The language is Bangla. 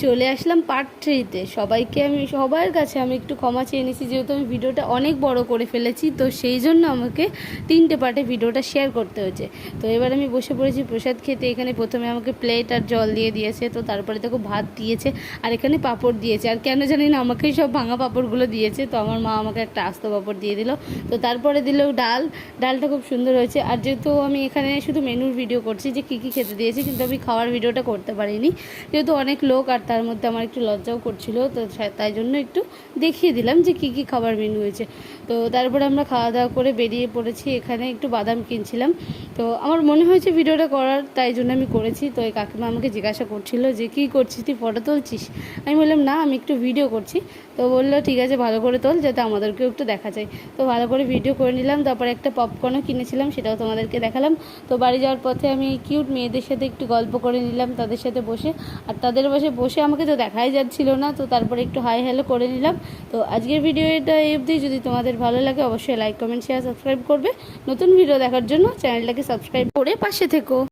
চলে আসলাম পার্ট 3-তে। সবার কাছে আমি একটু ক্ষমা চেয়ে নিয়েছি, যেহেতু আমি ভিডিওটা অনেক বড় করে ফেলেছি, তো সেই জন্য আমাকে 3টে পার্টে ভিডিওটা শেয়ার করতে হয়েছে। তো এবার আমি বসে পড়েছি প্রসাদ খেতে। এখানে প্রথমে আমাকে প্লেট আর জল দিয়ে দিয়েছে, তো তারপরে দেখো ভাত দিয়েছে, আর এখানে পাঁপড় দিয়েছে। আর কেন জানি না আমাকেই সব ভাঙা পাঁপড়গুলো দিয়েছে, তো আমার মা আমাকে একটা আস্ত পাঁপড় দিয়ে দিল। তো তারপরে দিল ডালটা খুব সুন্দর হয়েছে। আর যেহেতু আমি এখানে শুধু মেনুর ভিডিও করছি যে কী কী খেতে দিয়েছি, কিন্তু আমি খাওয়ার ভিডিওটা করতে পারিনি, যেহেতু অনেক লোক আর তার মধ্যে আমার একটু লজ্জাও করছিল, তো তাই জন্য একটু দেখিয়ে দিলাম যে কী কী খাবার মেনু হয়েছে। তো তারপরে আমরা খাওয়া দাওয়া করে বেরিয়ে পড়েছি। এখানে একটু বাদাম কিনছিলাম, তো আমার মনে হয়েছে ভিডিওটা করার, তাই জন্য আমি করেছি। তো এই কাকিমা আমাকে জিজ্ঞাসা করছিল যে কী করছিস, তুই ফটো তুলছিস? আমি বললাম না, আমি একটু ভিডিও করছি। তো বললো ঠিক আছে, ভালো করে তোল, যাতে আমাদেরকেও একটু দেখা যায়। তো ভালো করে ভিডিও করে নিলাম। তারপরে একটা পপকর্নও কিনেছিলাম, সেটাও তোমাদেরকে দেখালাম। তো বাড়ি যাওয়ার পথে আমি কিউট মেয়েদের সাথে একটু গল্প করে নিলাম তাদের সাথে বসে। আর তাদের বসে আমাকে তো দেখাই যাচ্ছিল না, তো তারপরে একটু হাই হ্যালো করে নিলাম। তো আজকের ভিডিওটা এই অবধি। যদি তোমাদের ভালো লাগে অবশ্যই লাইক কমেন্ট শেয়ার সাবস্ক্রাইব করবে। নতুন ভিডিও দেখার জন্য চ্যানেলটাকে সাবস্ক্রাইব করে পাশে থেকো।